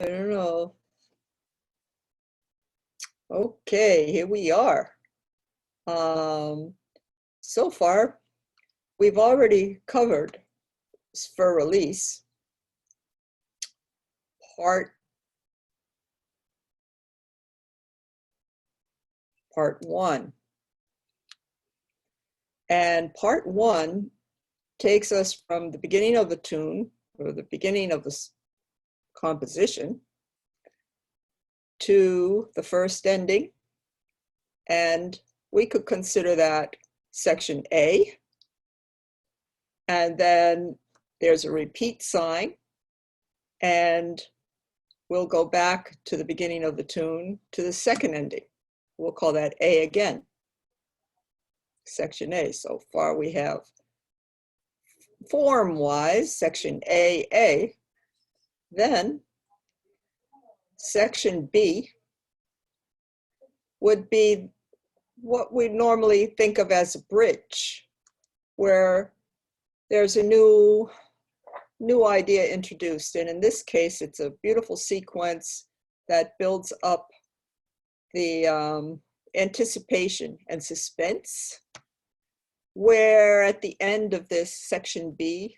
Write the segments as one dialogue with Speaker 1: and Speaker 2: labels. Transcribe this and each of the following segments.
Speaker 1: I don't know. Okay, here we are. So far, we've already covered for Elise part one. And part one takes us from the beginning of the tune, or the beginning of the composition, to the first ending. And we could consider that section A. And then there's a repeat sign. And we'll go back to the beginning of the tune to the second ending. We'll call that A again, section A. So far we have form-wise section A. Then section B would be what we normally think of as a bridge, where there's a new idea introduced. And in this case, it's a beautiful sequence that builds up the anticipation and suspense, where at the end of this section B,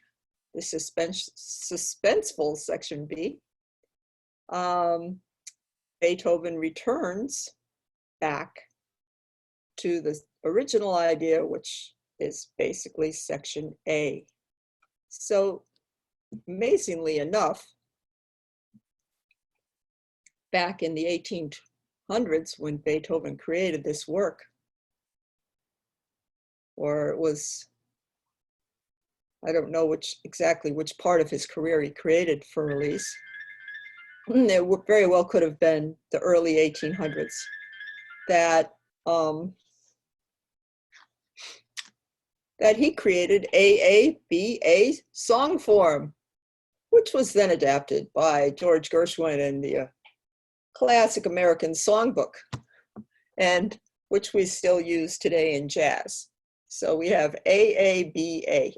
Speaker 1: the suspenseful section B, Beethoven returns back to the original idea, which is basically section A. So amazingly enough, back in the 1800s when Beethoven created this work, or it was, I don't know exactly which part of his career he created for Elise. It very well could have been the early 1800s that he created AABA song form, which was then adapted by George Gershwin in the classic American songbook, and which we still use today in jazz. So we have AABA.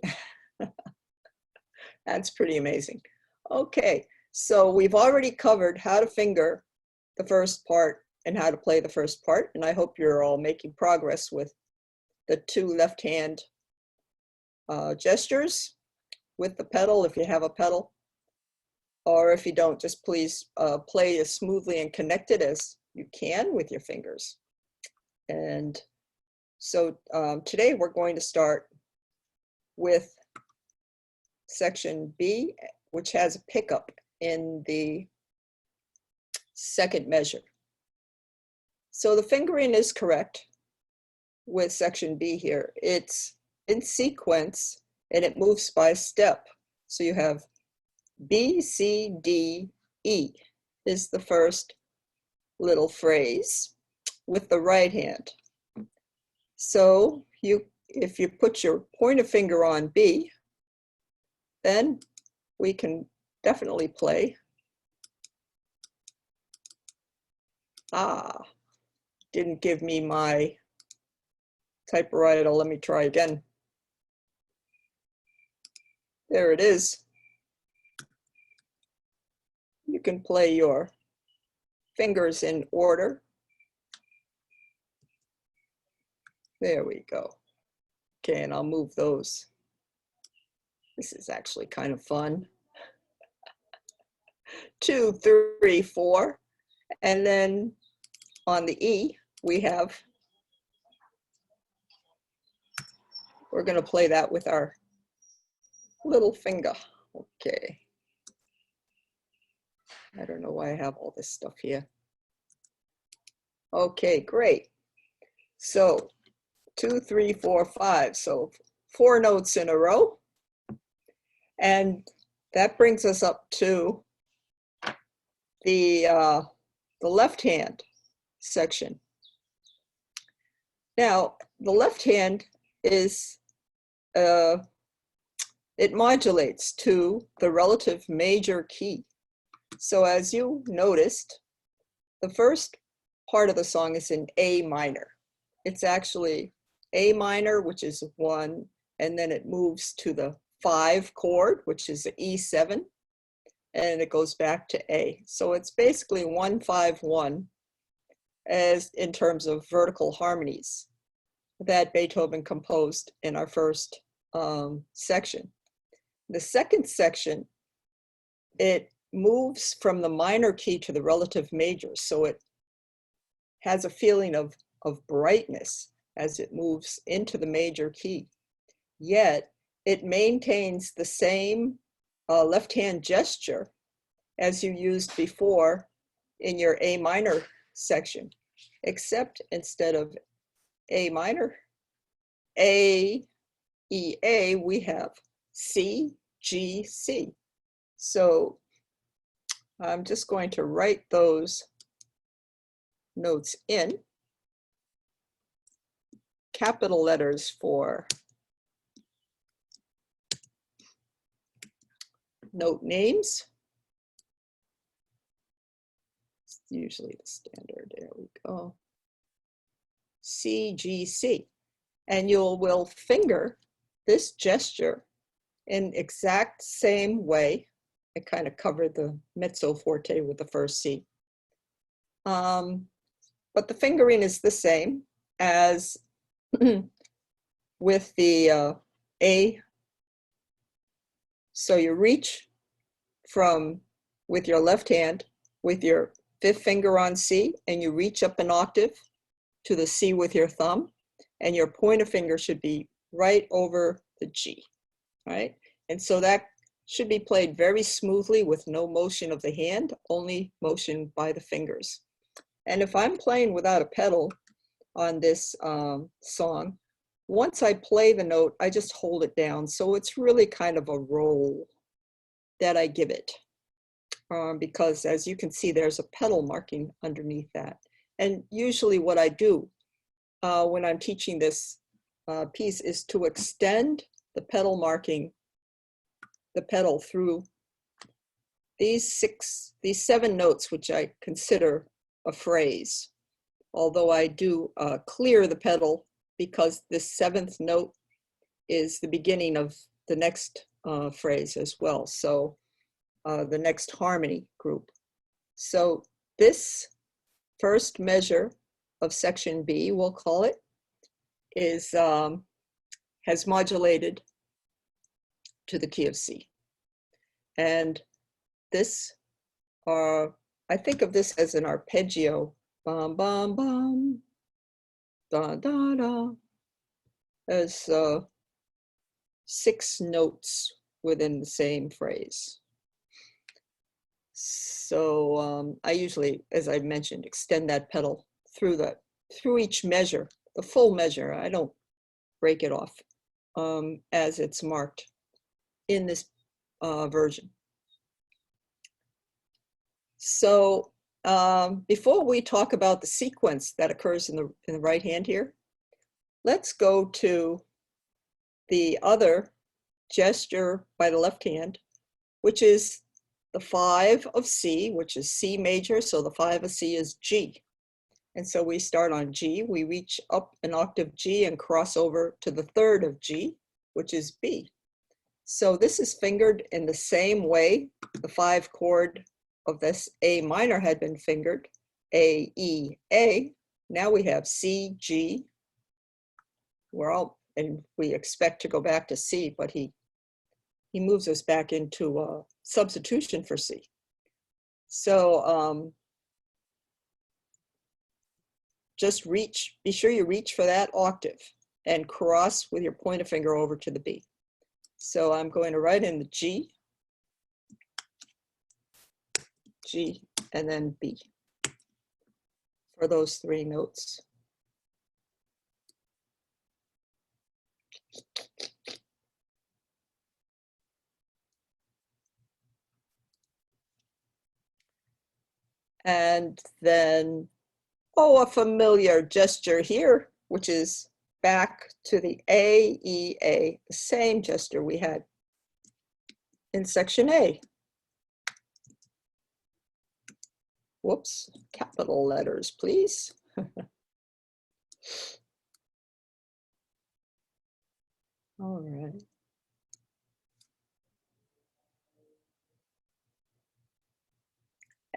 Speaker 1: That's pretty amazing. Okay, so we've already covered how to finger the first part and how to play the first part, and I hope you're all making progress with the two left hand gestures with the pedal, if you have a pedal, or if you don't, just please play as smoothly and connected as you can with your fingers. And so today we're going to start with section B, which has a pickup in the second measure. So the fingering is correct with section B here. It's in sequence and it moves by step. So you have B, C, D, E is the first little phrase with the right hand. So if you put your pointer finger on B, then we can definitely play. Didn't give me my typewriter. Let me try again. There it is. You can play your fingers in order. There we go. Okay, and I'll move those. This is actually kind of fun. 2, 3, 4. And then on the E, we're going to play that with our little finger. Okay. I don't know why I have all this stuff here. Okay, great. So 2, 3, 4, 5. So 4 notes in a row. And that brings us up to the left hand section. Now, the left hand is, it modulates to the relative major key. So as you noticed, the first part of the song is in A minor. It's actually A minor, which is 1, and then it moves to the 5 chord, which is the E7, and it goes back to A. So it's basically 1-5-1 as in terms of vertical harmonies that Beethoven composed in our first section. The second section, it moves from the minor key to the relative major, so it has a feeling of brightness as it moves into the major key. Yet it maintains the same left-hand gesture as you used before in your A minor section, except instead of A minor, A, E, A, we have C, G, C. So I'm just going to write those notes in capital letters for note names. It's usually the standard. There we go. C, G, C. And you will finger this gesture in exact same way. I kind of covered the mezzo forte with the first C. But the fingering is the same as with the A. So you reach from, with your left hand, with your fifth finger on C, and you reach up an octave to the C with your thumb, and your pointer finger should be right over the G, right? And so that should be played very smoothly with no motion of the hand, only motion by the fingers. And if I'm playing without a pedal on this song, once I play the note, I just hold it down. So it's really kind of a roll that I give it. Because as you can see, there's a pedal marking underneath that. And usually what I do when I'm teaching this piece is to extend the pedal marking, the pedal through these 7 notes, which I consider a phrase. Although I do clear the pedal because this 7th note is the beginning of the next phrase as well. So the next harmony group. So this first measure of section B, we'll call it, is has modulated to the key of C. And this, I think of this as an arpeggio, bum, bum, bum, da, da, da, as 6 notes within the same phrase. So I usually, as I mentioned, extend that pedal through each measure, the full measure. I don't break it off as it's marked in this version. So before we talk about the sequence that occurs in the right hand here, let's go to the other gesture by the left hand, which is the 5 of C, which is C major. So the 5 of C is G. And so we start on G, we reach up an octave G and cross over to the 3rd of G, which is B. So this is fingered in the same way the 5 chord of this A minor had been fingered, A, E, A. Now we have C, G. And we expect to go back to C, but he moves us back into substitution for C. So just be sure you reach for that octave and cross with your pointer finger over to the B. So I'm going to write in the G, G, and then B for those 3 notes. And then, a familiar gesture here, which is back to the A, E, A, the same gesture we had in section A. Whoops, capital letters, please. All right.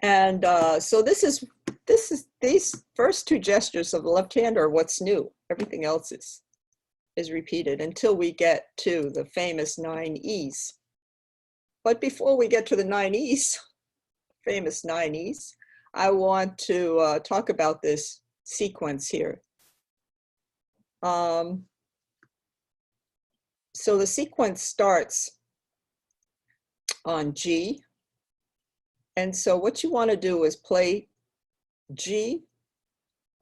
Speaker 1: And so these first two gestures of the left hand are what's new. Everything else is repeated until we get to the famous 9 E's. But before we get to the 9 E's, famous 9 E's, I want to talk about this sequence here. So the sequence starts on G. And so what you want to do is play G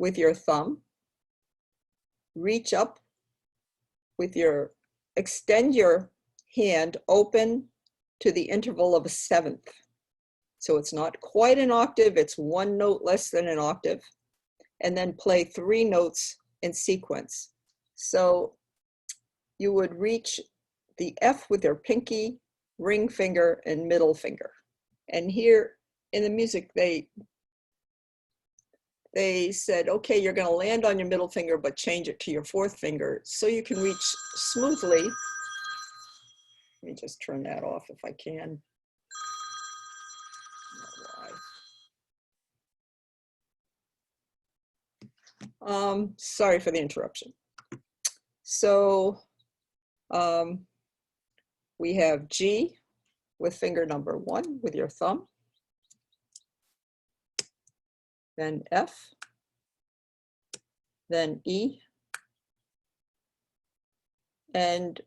Speaker 1: with your thumb, reach up with your, extend your hand open to the interval of a seventh. So it's not quite an octave, it's one note less than an octave. And then play 3 notes in sequence. So you would reach the F with your pinky, ring finger, and middle finger. And here in the music, they said, okay, you're going to land on your middle finger, but change it to your 4th finger so you can reach smoothly. Let me just turn that off if I can. Sorry for the interruption. So we have G with finger number 1 with your thumb, then F, then E, and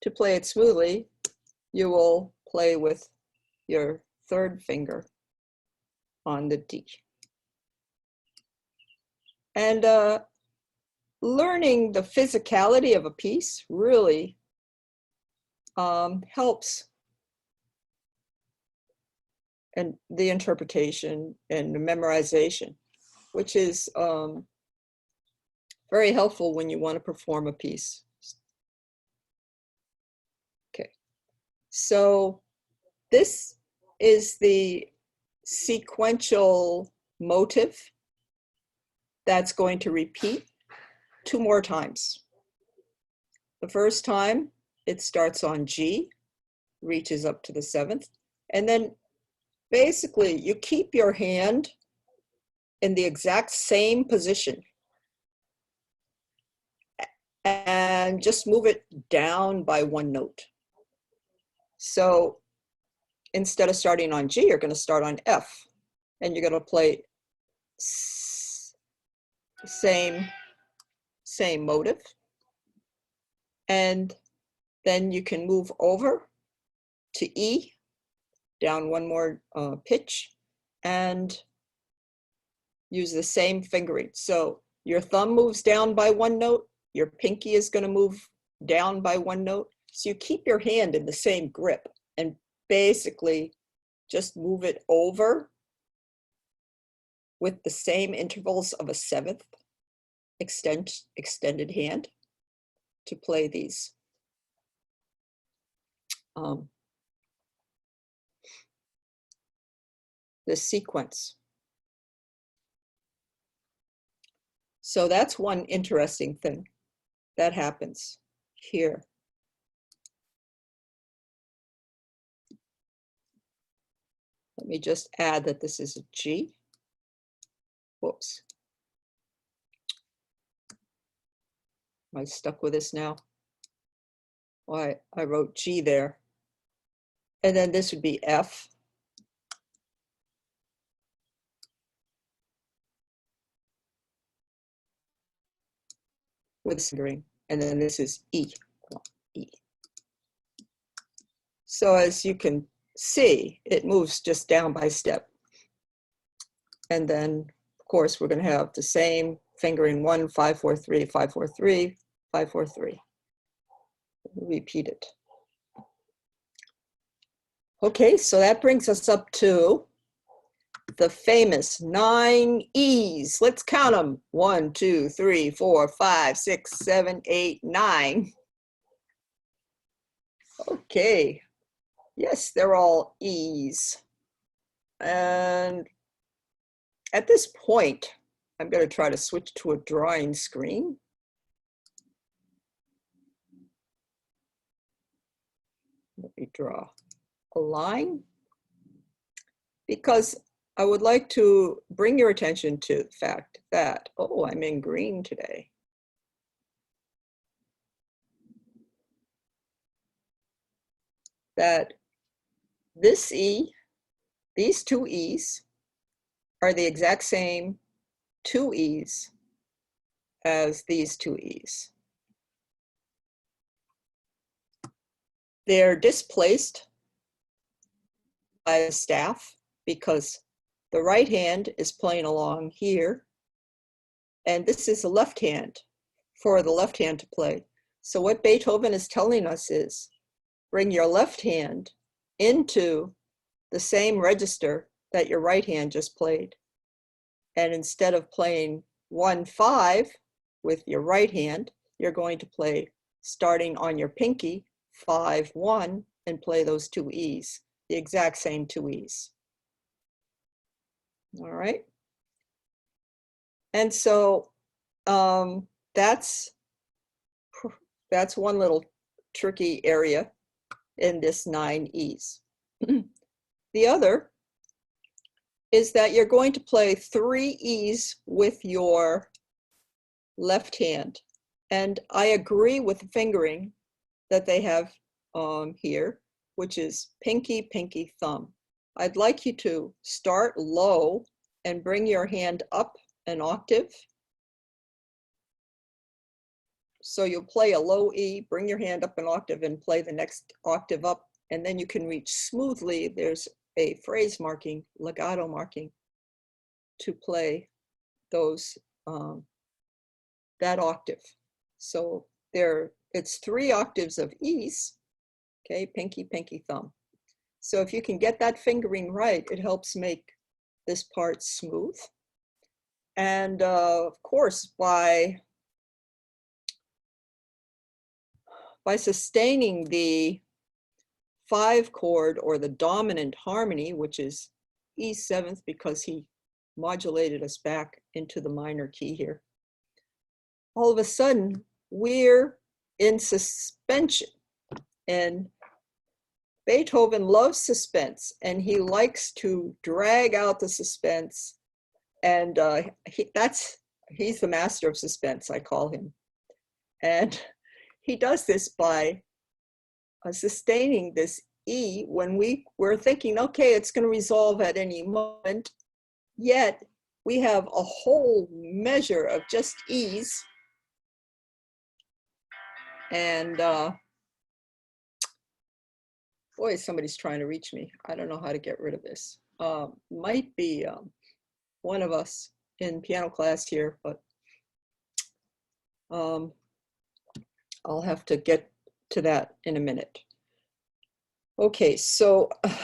Speaker 1: to play it smoothly, you will play with your 3rd finger on the D. And learning the physicality of a piece really helps in the interpretation and the memorization, which is very helpful when you want to perform a piece. Okay, so this is the sequential motive that's going to repeat 2 more times. The first time it starts on G, reaches up to the 7th, and then basically you keep your hand in the exact same position and just move it down by 1 note. So instead of starting on G, you're going to start on F, and you're going to play same motive. And then you can move over to E, down 1 more pitch, and use the same fingering. So your thumb moves down by 1 note, your pinky is going to move down by 1 note. So you keep your hand in the same grip and basically just move it over with the same intervals of a 7th extended hand to play these. This sequence. So that's one interesting thing that happens here. Let me just add that this is a G. Whoops. Am I stuck with this now? Why, I wrote G there. And then this would be F. With fingering, and then this is E. E. So as you can see, it moves just down by step. And then, of course, we're going to have the same fingering 1, 5, 4, 3, 5, 4, 3, 5, 4, 3. Repeat it. Okay, so that brings us up to the famous 9 E's. Let's count them. 1, 2, 3, 4, 5, 6, 7, 8, 9. Okay. Yes, they're all E's. And at this point, I'm going to try to switch to a drawing screen. Let me draw a line, because I would like to bring your attention to the fact that, oh, I'm in green today. That this E, these two E's, are the exact same two E's as these two E's. They're displaced by the staff because the right hand is playing along here, and this is the left hand for the left hand to play. So what Beethoven is telling us is, bring your left hand into the same register that your right hand just played. And instead of playing 1-5 with your right hand, you're going to play, starting on your pinky, 5-1, and play those two E's, the exact same two E's. All right. And so that's one little tricky area in this 9 E's. The other is that you're going to play 3 E's with your left hand. And I agree with the fingering that they have here, which is pinky, pinky, thumb. I'd like you to start low and bring your hand up an octave. So you'll play a low E, bring your hand up an octave and play the next octave up, and then you can reach smoothly. There's a phrase marking, legato marking, to play those, that octave. So it's 3 octaves of E's, okay, pinky, pinky, thumb. So if you can get that fingering right, it helps make this part smooth. And of course, by sustaining the 5 chord, or the dominant harmony, which is E 7th, because he modulated us back into the minor key here, all of a sudden we're in suspension. And Beethoven loves suspense, and he likes to drag out the suspense. And he's the master of suspense, I call him. And he does this by sustaining this E when we're thinking, okay, it's going to resolve at any moment, yet we have a whole measure of just E's. And boy, somebody's trying to reach me. I don't know how to get rid of this. Might be one of us in piano class here, but I'll have to get to that in a minute. Okay, so let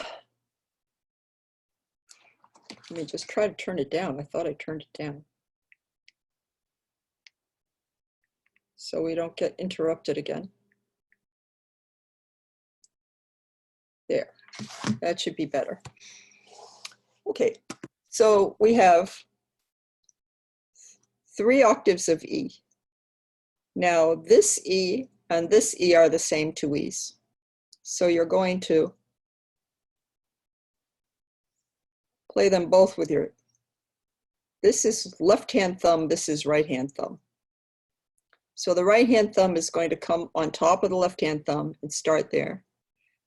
Speaker 1: me just try to turn it down. I thought I turned it down, so we don't get interrupted again. There, that should be better. Okay, so we have 3 octaves of E. Now this E and this E are the same 2 E's. So you're going to play them both with your, this is left hand thumb, this is right hand thumb. So the right hand thumb is going to come on top of the left hand thumb and start there.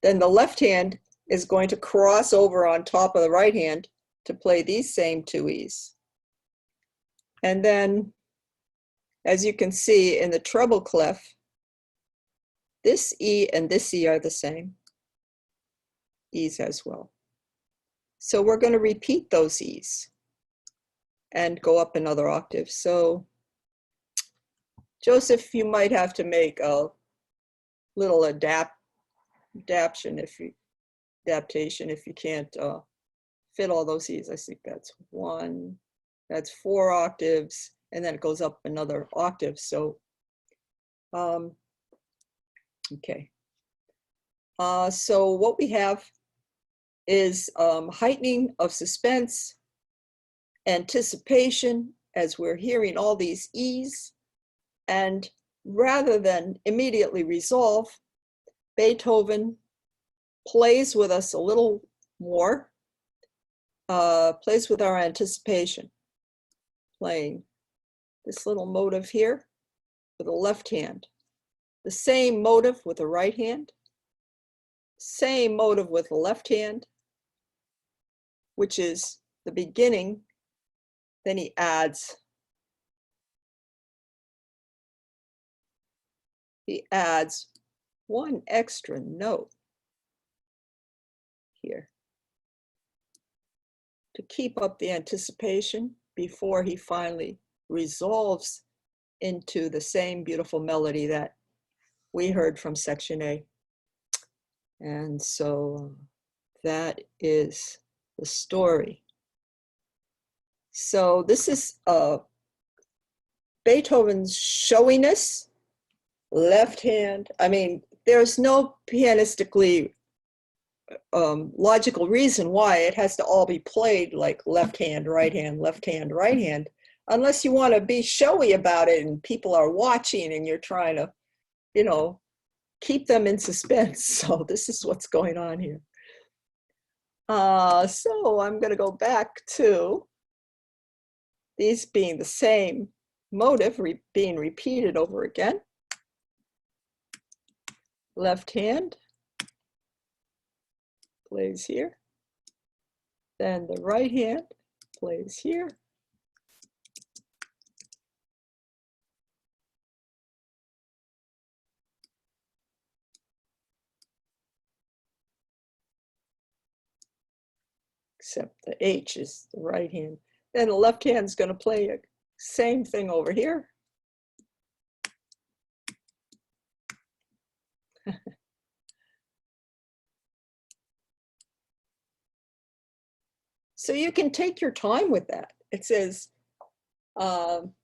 Speaker 1: Then the left hand is going to cross over on top of the right hand to play these same 2 E's. And then, as you can see in the treble clef, this E and this E are the same E's as well. So we're going to repeat those E's and go up another octave. So Joseph, you might have to make a little adaptation if you can't fit all those E's. I think that's 1, that's 4 octaves, and then it goes up another octave. So okay. So what we have is heightening of suspense, anticipation, as we're hearing all these E's, and rather than immediately resolve, Beethoven plays with us a little more plays with our anticipation, playing this little motive here with the left hand, the same motive with the right hand, same motive with the left hand, which is the beginning. Then he adds one extra note here to keep up the anticipation before he finally resolves into the same beautiful melody that we heard from section A. And so that is the story. So this is Beethoven's showiness, left hand. I mean, there's no pianistically logical reason why it has to all be played like left hand, right hand, left hand, right hand, unless you want to be showy about it and people are watching and you're trying to, you know, keep them in suspense. So this is what's going on here. So I'm going to go back to these being the same motive being repeated over again. Left hand plays here. Then the right hand plays here. Except the H is the right hand. Then the left hand is going to play the same thing over here. So you can take your time with that. It says retard,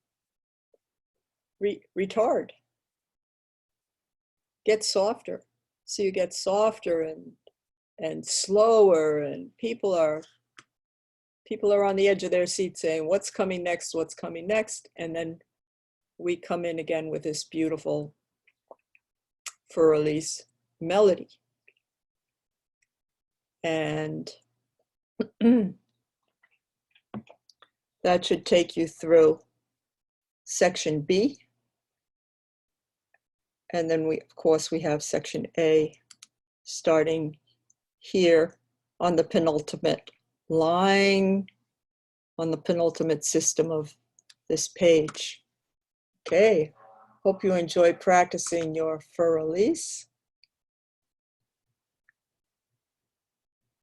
Speaker 1: get softer. So you get softer and slower, and people are on the edge of their seat saying, what's coming next, what's coming next? And then we come in again with this beautiful for Elise melody. And that should take you through section B. And then of course, we have section A starting here on the penultimate line, on the penultimate system of this page. Okay, hope you enjoyed practicing your for Elise.